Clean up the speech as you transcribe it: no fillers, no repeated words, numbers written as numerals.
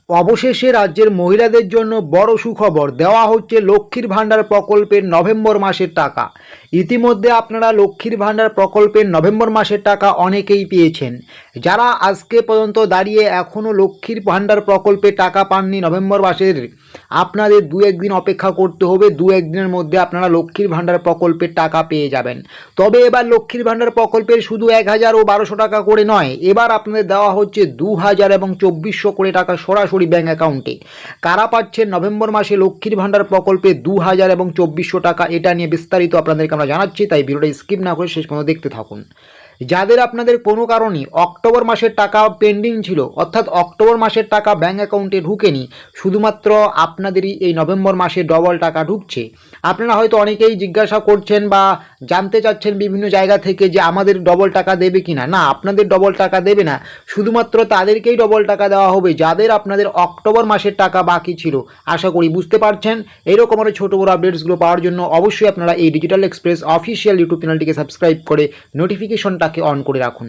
অবশেষে রাজ্যের মহিলাদের জন্য বড় সুখবর দেওয়া হচ্ছে লক্ষ্মীর ভাণ্ডার প্রকল্পের নভেম্বর মাসের টাকা। ইতিমধ্যে আপনারা লক্ষ্মীর ভাণ্ডার প্রকল্পের নভেম্বর মাসের টাকা অনেকেই পেয়েছেন। যারা আজকে পর্যন্ত দাঁড়িয়ে এখনও লক্ষ্মীর ভাণ্ডার প্রকল্পে টাকা পাননি নভেম্বর মাসের, আপনাদের দু একদিন অপেক্ষা করতে হবে। দু একদিনের মধ্যে আপনারা লক্ষ্মীর ভাণ্ডার প্রকল্পের টাকা পেয়ে যাবেন। তবে এবার লক্ষ্মীর ভাণ্ডার প্রকল্পের শুধু 1000 ও 1200 টাকা করে নয়, এবার আপনাদের দেওয়া হচ্ছে 2000 এবং 2400 করে টাকা সরাসরি ব্যাঙ্ক অ্যাকাউন্টে। কারা পাচ্ছেন নভেম্বর মাসে লক্ষ্মীর ভাণ্ডার প্রকল্পে 2000 এবং 2400 টাকা, এটা নিয়ে বিস্তারিত আপনাদেরকে আমরা জানাচ্ছি, তাই ভিডিওটা স্কিপ না করে শেষ পর্যন্ত দেখতে থাকুন। যাদের আপনাদের কোনো কারণে অক্টোবর মাসের টাকা পেন্ডিং ছিল, অর্থাৎ অক্টোবর মাসের টাকা ব্যাঙ্ক অ্যাকাউন্টে ঢুকেনি, শুধুমাত্র আপনাদেরই এই নভেম্বর মাসে ডবল টাকা ঢুকছে। আপনারা হয়তো অনেকেই জিজ্ঞাসা করছেন বা জানতে চাচ্ছেন বিভিন্ন জায়গা থেকে যে আমাদের ডবল টাকা দেবে কি না। না, আপনাদের ডবল টাকা দেবে না, শুধুমাত্র তাদেরকেই ডবল টাকা দেওয়া হবে যাদের আপনাদের অক্টোবর মাসের টাকা বাকি ছিল। আশা করি বুঝতে পারছেন। এইরকম আরও ছোটো বড়ো আপডেটসগুলো পাওয়ার জন্য অবশ্যই আপনারা এই ডিজিটাল এক্সপ্রেস অফিসিয়াল ইউটিউব চ্যানেলটিকে সাবস্ক্রাইব করে নোটিফিকেশনটাকে অন করে রাখুন।